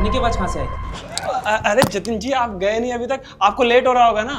शिवानी के पास कहाँ से आई? अरे जतिन जी, आप गए नहीं अभी तक, आपको लेट हो रहा होगा ना।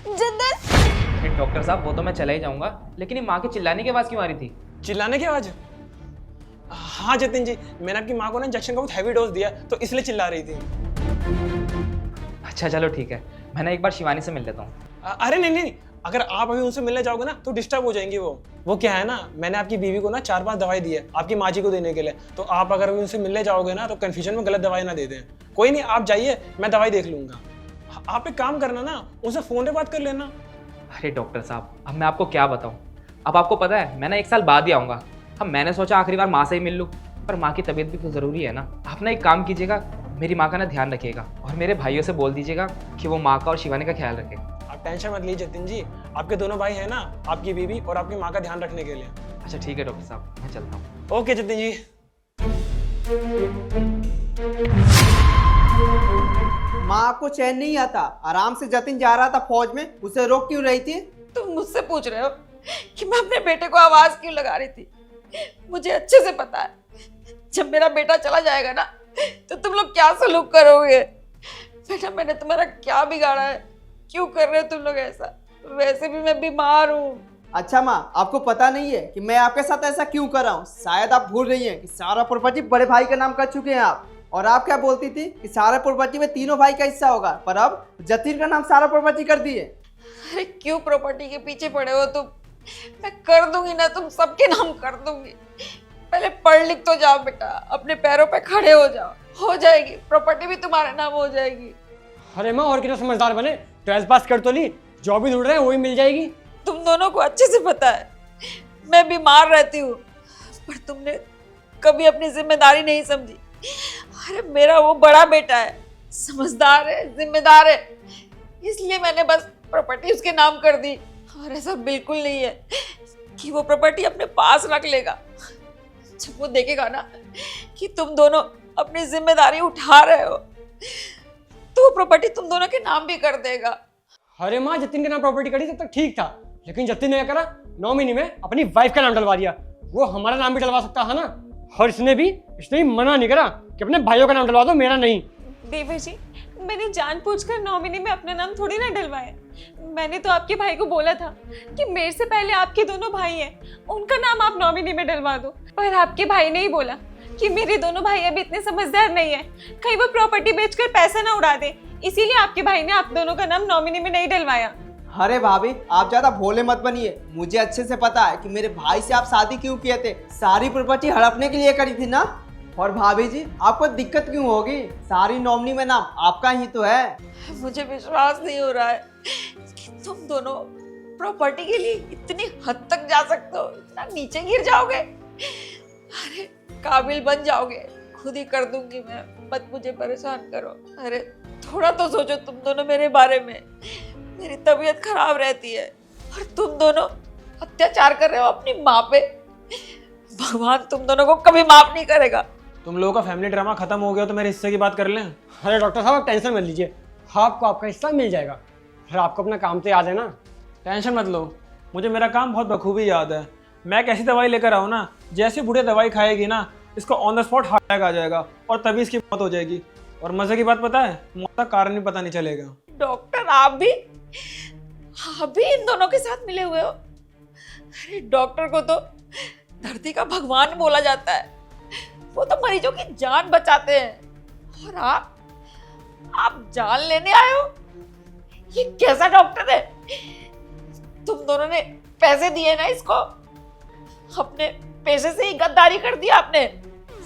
जतिन, डॉक्टर साहब वो तो मैं चला ही जाऊंगा, लेकिन ये माँ के चिल्लाने की आवाज़ क्यों आ रही थी? चिल्लाने की आवाज? हाँ जतिन जी, मैंने आपकी माँ को ना इंजेक्शन का बहुत हैवी डोज दिया तो इसलिए चिल्ला रही थी। अच्छा चलो ठीक है, मैं ना एक बार शिवानी से मिल लेता हूँ। अरे नहीं नहीं, अगर आप अभी उनसे मिलने जाओगे ना तो डिस्टर्ब हो जाएंगी वो क्या है ना, मैंने आपकी बीवी को ना 4-5 दवाई दी है आपकी माँ जी को देने के लिए, तो आप अगर अभी उनसे मिलने जाओगे ना तो कन्फ्यूजन में गलत दवाई ना दे दें। कोई नहीं, आप जाइए, मैं दवाई देख लूंगा। आप एक काम करना ना, उनसे फोन पे बात कर लेना। अरे डॉक्टर साहब, अब मैं आपको क्या बताऊँ। अब आपको पता है मैं ना 1 साल बाद ही आऊँगा। अब मैंने सोचा आखिरी बार माँ से ही मिल लूँ, पर माँ की तबीयत भी तो ज़रूरी है ना। आप ना एक काम कीजिएगा, मेरी माँ का ना ध्यान रखिएगा और मेरे भाइयों से बोल दीजिएगा कि वो माँ का और शिवानी का ख्याल रखें। आप टेंशन मत लीजिए जतिन जी, आपके दोनों भाई हैं ना, आपकी बीवी और आपकी माँ का ध्यान रखने के लिए। अच्छा ठीक है डॉक्टर साहब, मैं चलता हूँ। ओके जतिन जी। माँ को चैन नहीं आता, आराम से जतिन जा रहा था फौज में, उसे रोक क्यों रही थी? तुम मुझसे पूछ रहे हो कि मैं अपने बेटे को आवाज क्यों लगा रही थी? मुझे अच्छे से पता है जब मेरा बेटा चला जाएगा ना तो तुम लोग क्या सलूक करोगे। बेटा मैंने तुम्हारा क्या बिगाड़ा है, क्यों कर रहे हो तुम लोग ऐसा? वैसे भी मैं बीमार हूँ। अच्छा माँ, आपको पता नहीं है कि मैं आपके साथ ऐसा क्यों कर रहा हूँ? शायद आप भूल रही हैं कि सारा प्रॉपर्टी बड़े भाई के नाम कर चुके हैं आप, और आप क्या बोलती थी कि सारा प्रॉपर्टी में तीनों भाई का हिस्सा होगा, पर अब जतिन का नाम सारा प्रॉपर्टी कर दिए। अरे क्यों प्रॉपर्टी के पीछे पड़े हो तुम? मैं कर दूंगी ना, तुम सबके नाम कर दूंगी। पहले पढ़ लिख तो जाओ बेटा, अपने पैरों पे खड़े हो जाओ, हो जाएगी प्रॉपर्टी भी तुम्हारे नाम हो जाएगी। अरे माँ और कितना समझदार बने, 12th पास कर तो ली, जॉब भी ढूंढ रहे हैं वही मिल जाएगी। तुम दोनों को अच्छे से पता है मैं बीमार रहती हूँ, पर तुमने कभी अपनी जिम्मेदारी नहीं समझी। अरे मेरा वो बड़ा बेटा है, समझदार है, जिम्मेदार है, इसलिए मैंने बस प्रॉपर्टी उसके नाम कर दी। और ऐसा बिल्कुल नहीं है कि वो प्रॉपर्टी अपने पास रख लेगा। जब वो देखेगा ना कि तुम दोनों अपनी जिम्मेदारी उठा रहे हो तो वो प्रॉपर्टी तुम दोनों के नाम भी कर देगा। अरे माँ, जतिन के नाम प्रॉपर्टी करी तब तक ठीक था, लेकिन जतिन ने क्या करा, नॉमिनी में अपनी वाइफ का नाम डलवा दिया। वो हमारा नाम भी डलवा सकता है ना, और इसने भी मना नहीं करा कि अपने भाइयों का नाम डलवा दो, मेरा नहीं। देवर जी, मैंने जानबूझकर नॉमिनी में अपना नाम थोड़ी ना डलवाया। मैंने तो आपके भाई को बोला था कि मेरे से पहले आपके दोनों भाई हैं, उनका नाम आप नॉमिनी में डलवा दो, पर आपके भाई ने ही बोला कि मेरे दोनों भाई अभी इतने समझदार नहीं है, कहीं वो प्रॉपर्टी बेचकर पैसा ना उड़ा दे, इसीलिए आपके भाई ने आप दोनों का नाम नॉमिनी में नहीं डलवाया। अरे भाभी, आप ज्यादा भोले मत बनिए, मुझे अच्छे से पता है कि मेरे भाई से आप शादी क्यों किए थे, सारी प्रॉपर्टी हड़पने के लिए करी थी ना। और भाभी जी, आपको दिक्कत क्यों होगी, सारी नॉमिनी में नाम आपका ही तो है। मुझे विश्वास नहीं हो रहा है कि तुम दोनों प्रॉपर्टी के लिए इतनी हद तक जा सकते हो, इतना नीचे गिर जाओगे। अरे काबिल बन जाओगे, खुद ही कर दूंगी मैं, मत मुझे परेशान करो। अरे थोड़ा तो सोचो तुम दोनों मेरे बारे में, मेरी तबीयत खराब रहती है और तुम दोनों अत्याचार कर रहे हो अपनी माँ पे। भगवान तुम दोनों को कभी माफ नहीं करेगा। तुम लोगों का फैमिली ड्रामा खत्म हो गया तो मेरे हिस्से की बात कर लें। अरे डॉक्टर साहब, आप टेंशन मत लीजिए, आपको आपका हिस्सा मिल जाएगा। फिर आपको अपना काम तो याद है ना, टेंशन मत लो, मुझे मेरा काम बहुत बखूबी याद है। मैं एक ऐसी दवाई लेकर आऊँ ना, जैसे बुढ़िया दवाई खाएगी ना, इसको on the spot heart attack आ जाएगा और तभी इसकी मौत हो जाएगी। और मजे की बात पता है, मौत का कारण भी पता नहीं चलेगा। डॉक्टर आप भी इन दोनों के साथ मिले हुए हो? अरे डॉक्टर को तो धरती का भगवान बोला जाता है, वो तो मरीजों की जान बचाते हैं, और आप जान लेने आए हो? ये कैसा डॉक्टर है? तुम दोनों ने पैसे दिए ना इसको, अपने पैसे से ही गद्दारी कर दिया आपने।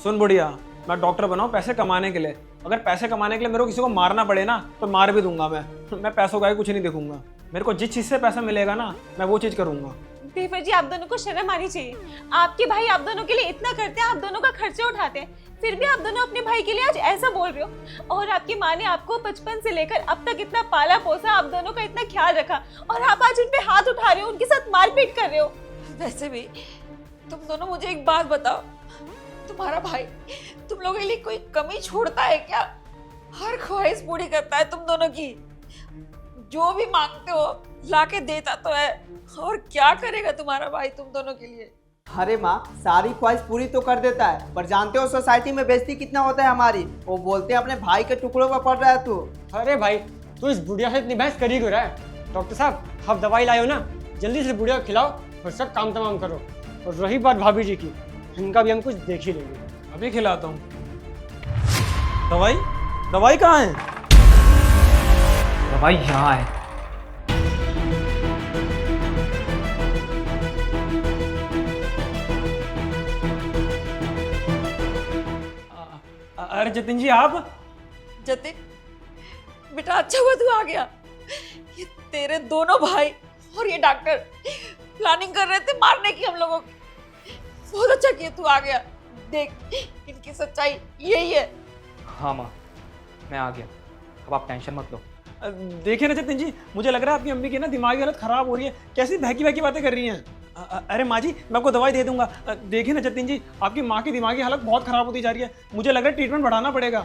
सुन बुढ़िया, मैं डॉक्टर बना हूँ पैसे कमाने के लिए, अगर पैसे कमाने के लिए मेरे को किसी को मारना पड़े ना तो मार भी दूंगा। मैं पैसों का कुछ नहीं देखूंगा, मेरे को जिस चीज से पैसा मिलेगा ना मैं वो चीज करूंगा। देवर जी, आप दोनों को शर्म आनी चाहिए। आपके भाई आप दोनों के लिए इतना करते हैं, आप दोनों का खर्चा उठाते हैं, फिर भी आप दोनों अपने भाई के लिए आज ऐसा बोल रहे हो। और आपकी माँ ने आपको बचपन से लेकर अब तक इतना पाला पोसा, आप दोनों का इतना ख्याल रखा, और आप आज उन पे हाथ उठा रहे हो, उनके साथ मारपीट कर रहे हो। वैसे भी तुम दोनों मुझे एक बात बताओ, तुम्हारा भाई तुम लोगों के लिए कोई कमी छोड़ता है क्या? हर ख्वाहिश पूरी करता है तुम दोनों की, जो भी मांगते हो लाके देता तो है, और क्या करेगा तुम्हारा भाई तुम दोनों के लिए? अरे माँ, सारी ख्वाहिश पूरी तो कर देता है, पर जानते हो सोसाइटी में बेइज्जती कितना होता है हमारी। वो बोलते हैं अपने भाई के टुकड़ों पर पड़ रहा है तू। अरे भाई, तू इस बुढ़िया से इतनी बहस कर ही क्यों रहा है? डॉक्टर साहब, आप दवाई लाए हो ना, जल्दी से बुढ़िया को खिलाओ और सब काम तमाम करो। और रही बात भाभी जी की, इनका भी हम कुछ देख ही लेंगे। अभी खिलाता हूँ। दवाई दवाई कहाँ है? दवाई यहाँ है। अरे जतिन जी, आप? जतिन, बेटा अच्छा हुआ तू आ गया। ये तेरे दोनों भाई और ये डॉक्टर प्लानिंग कर रहे थे मारने की हम लोगों की। बहुत अच्छा किया तू आ गया। देख, इनकी सच्चाई यही है। हाँ माँ, मैं आ गया। अब आप टेंशन मत लो। देखिए ना जतिन जी, मुझे लग रहा है आपकी अम्मी की ना दिमागी हालत खराब हो रही है। कैसी बहकी बहकी बातें कर रही हैं। अरे माँ जी, मैं आपको दवाई दे दूंगा। देखिए ना जतिन जी, आपकी माँ की दिमागी हालत बहुत खराब होती जा रही है। मुझे लग रहा है ट्रीटमेंट बढ़ाना पड़ेगा।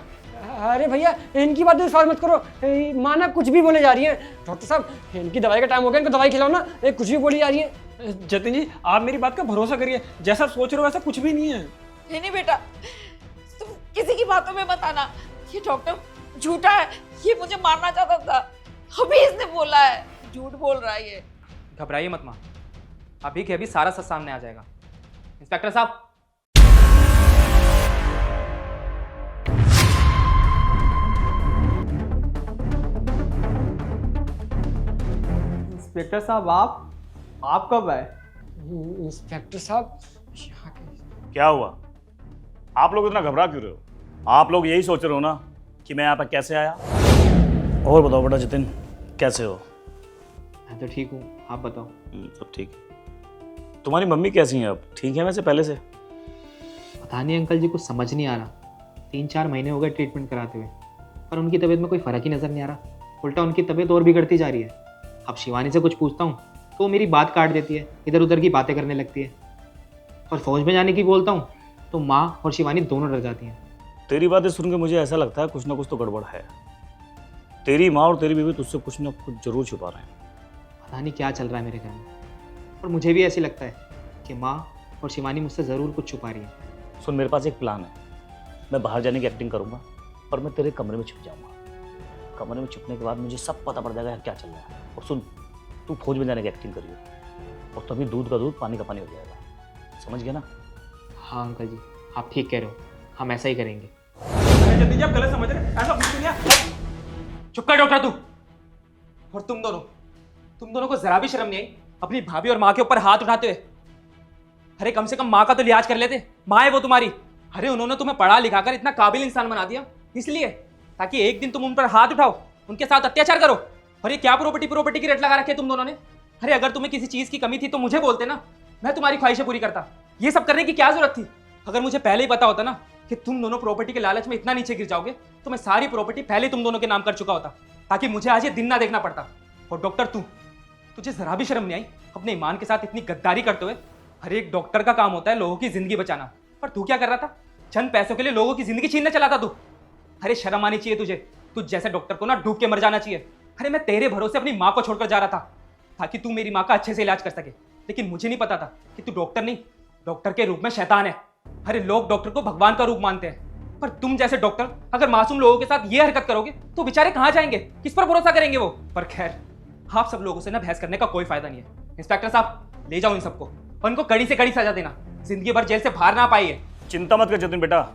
अरे भैया, इनकी बातें विश्वास मत करो। माँ ना कुछ भी बोले जा रही है। डॉक्टर साहब, इनकी दवाई का टाइम हो गया, इनको दवाई खिलाओ ना। कुछ भी बोली जा रही है। जतिन जी, आप मेरी बात का भरोसा करिए। जैसा आप सोच रहे हो वैसा कुछ भी नहीं है। नहीं बेटा, तुम किसी की बातों में मत आना। ये डॉक्टर झूठा है, ये मुझे मारना चाहता था। अभी इसने बोला है, झूठ बोल रहा है ये। घबराइए मत माँ, अभी के अभी सारा सच सामने आ जाएगा। इंस्पेक्टर साहब, इंस्पेक्टर साहब, आप कब आए? इंस्पेक्टर साहब, यहाँ के क्या हुआ? आप लोग इतना घबरा क्यों रहे हो? आप लोग यही सोच रहे हो ना कि मैं यहाँ पर कैसे आया? और बताओ बेटा जतिन, कैसे हो? मैं तो ठीक हूँ, आप बताओ। सब ठीक है। तुम्हारी मम्मी कैसी हैं अब? ठीक है वैसे पहले से? पता नहीं अंकल जी, कुछ समझ नहीं आ रहा। 3-4 महीने हो गए ट्रीटमेंट कराते हुए, पर उनकी तबीयत में कोई फ़र्क ही नज़र नहीं आ रहा। उल्टा उनकी तबीयत और बिगड़ती जा रही है। अब शिवानी से कुछ पूछता हूँ तो वो मेरी बात काट देती है, इधर उधर की बातें करने लगती है। और फौज में जाने की बोलता हूँ तो माँ और शिवानी दोनों डर जाती हैं। तेरी बातें सुन के मुझे ऐसा लगता है कुछ ना कुछ तो गड़बड़ है। तेरी माँ और तेरी बीवी तुझसे कुछ ना कुछ जरूर छुपा रहे हैं। पता नहीं क्या चल रहा है मेरे घर में, और मुझे भी ऐसे लगता है कि माँ और शिवानी मुझसे ज़रूर कुछ छुपा रही है। सुन, मेरे पास एक प्लान है। मैं बाहर जाने की एक्टिंग करूंगा, पर मैं तेरे कमरे में छुप जाऊंगा। कमरे में छुपने के बाद मुझे सब पता पड़ जाएगा क्या चल रहा है। और सुन, तू फौज में जाने की एक्टिंग करिए, और तभी दूध का दूध पानी का पानी हो जाएगा। समझ गया ना? हाँ अंकल जी, आप ठीक कह रहे हो, हम ऐसा ही करेंगे। अरे जतिन जी, आप गलत समझ रहे हैं। ऐसा कुछ नहीं है। चुप कर डॉक्टर तू। और तुम दोनों को जरा भी शर्म नहीं आई अपनी भाभी और माँ के ऊपर हाथ उठाते हुए? अरे कम से कम माँ का तो लिहाज कर लेते। माँ है वो तुम्हारी। अरे उन्होंने तुम्हें पढ़ा लिखा कर इतना काबिल इंसान बना दिया, इसलिए ताकि एक दिन तुम उन पर हाथ उठाओ, उनके साथ अत्याचार करो। और ये क्या प्रॉपर्टी की रेट लगा रखी है तुम दोनों ने? अरे अगर तुम्हें किसी चीज की कमी थी तो मुझे बोलते ना, मैं तुम्हारी ख्वाहिशें पूरी करता। ये सब करने की क्या जरूरत थी? अगर मुझे पहले ही पता होता ना कि तुम दोनों प्रॉपर्टी के लालच में इतना नीचे गिर जाओगे, तो मैं सारी प्रॉपर्टी पहले तुम दोनों के नाम कर चुका होता, ताकि मुझे आज ये दिन ना देखना पड़ता। और डॉक्टर, तुझे जरा भी शर्म नहीं आई अपने ईमान के साथ इतनी गद्दारी करते हुए? हर एक डॉक्टर का काम होता है लोगों की जिंदगी बचाना, पर तू क्या कर रहा था? चंद पैसों के लिए लोगों की जिंदगी छीनने चला था तू। अरे शर्म आनी चाहिए तुझे। तुझ जैसे डॉक्टर को ना डूब के मर जाना चाहिए। अरे मैं तेरे भरोसे अपनी माँ को छोड़कर जा रहा था ताकि तू मेरी माँ का अच्छे से इलाज कर सके, लेकिन मुझे नहीं पता था कि तू डॉक्टर नहीं, डॉक्टर के रूप में शैतान है। अरे लोग डॉक्टर को भगवान का रूप मानते हैं, पर तुम जैसे डॉक्टर अगर मासूम लोगों के साथ ये हरकत करोगे तो बेचारे कहाँ जाएंगे? किस पर भरोसा करेंगे वो? पर खैर, आप सब लोगों से ना बहस करने का कोई फायदा नहीं है। इंस्पेक्टर साहब, ले जाओ इन सबको और इनको कड़ी से कड़ी सजा देना, जिंदगी भर जेल से बाहर ना पाई है। चिंता मत कर जतिन बेटा,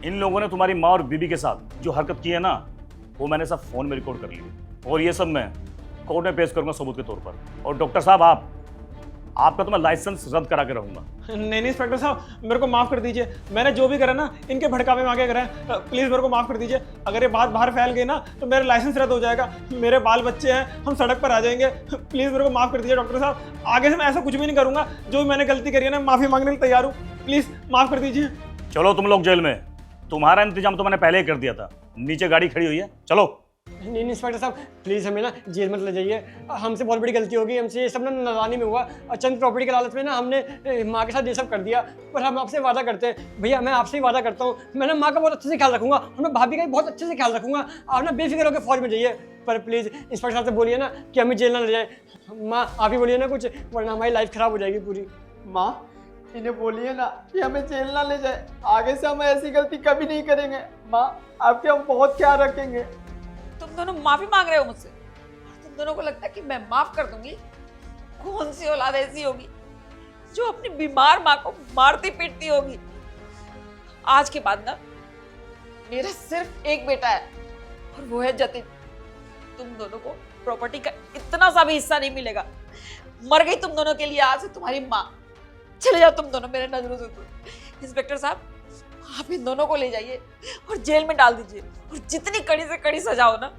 इन लोगों ने तुम्हारी माँ और बीबी के साथ जो हरकत की है ना, वो मैंने सब फोन में रिकॉर्ड कर ली, और ये सब मैं कोर्ट में पेश करूंगा सबूत के तौर पर। और डॉक्टर साहब, आपका तो मैं लाइसेंस रद्द करा के रहूंगा। नहीं इंस्पेक्टर साहब, मेरे को माफ़ कर दीजिए। मैंने जो भी करा ना, इनके भड़कावे में आगे करा है। प्लीज़ मेरे को माफ़ कर दीजिए। अगर ये बात बाहर फैल गई ना तो मेरा लाइसेंस रद्द हो जाएगा, मेरे बाल बच्चे हैं, हम सड़क पर आ जाएंगे। प्लीज़ मेरे को माफ़ कर दीजिए डॉक्टर साहब। आगे से मैं ऐसा कुछ भी नहीं करूँगा। जो भी मैंने गलती करी है ना, माफ़ी मांगने के लिए तैयार हूँ। प्लीज़ माफ़ कर दीजिए। चलो तुम लोग जेल में। तुम्हारा इंतजाम तो मैंने पहले ही कर दिया था। नीचे गाड़ी खड़ी हुई है, चलो। नहीं इंस्पेक्टर साहब, प्लीज़ हमें ना जेल मत ले जाइए। हमसे बहुत बड़ी गलती होगी, हमसे ये सब ना नादानी में हुआ। चंद प्रॉपर्टी के लालच में ना हमने माँ के साथ ये सब कर दिया। पर हम आपसे वादा करते हैं भैया, मैं आपसे ही वादा करता हूँ, मैं ना माँ का बहुत अच्छे से ख्याल रखूंगा और मैं भाभी का भी बहुत अच्छे से ख्याल रखूंगा। आप ना बेफिक्र होकर फौज में जाइए। पर प्लीज़ इंस्पेक्टर साहब से बोलिए ना कि हमें जेल ना ले जाए। माँ आप ही बोलिए ना कुछ, वरना हमारी लाइफ ख़राब हो जाएगी पूरी। माँ, इन्हें बोलिए ना कि हमें जेल ना ले जाए, आगे से हम ऐसी गलती कभी नहीं करेंगे। माँ आपके हम बहुत ख्याल रखेंगे। तुम दोनों माफी मांग रहे हो मुझसे और तुम दोनों को लगता है कि मैं माफ कर दूंगी? कौन सी औलाद ऐसी होगी जो अपनी बीमार माँ को मारती पीटती होगी? आज के बाद ना मेरा सिर्फ एक बेटा है और वो है जतिन। तुम दोनों को प्रॉपर्टी का इतना सा भी हिस्सा नहीं मिलेगा। मर गई तुम दोनों के लिए आज से तुम्हारी माँ। चले जाओ तुम दोनों मेरे नजरों से दूर। इंस्पेक्टर साहब, आप इन दोनों को ले जाइए और जेल में डाल दीजिए और जितनी कड़ी से कड़ी सजा हो ना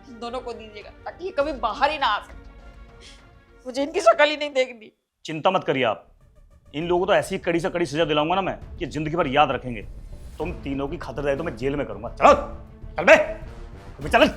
इन दोनों को दीजिएगा ताकि ये कभी बाहर ही ना आ सके। मुझे इनकी शक्ल ही नहीं देखनी। चिंता मत करिए आप, इन लोगों को तो ऐसी कड़ी से कड़ी सजा दिलाऊंगा ना मैं कि जिंदगी भर याद रखेंगे। तुम तीनों की खातिरदारी तो मैं जेल में करूंगा। चलो चल बे, अभी चल।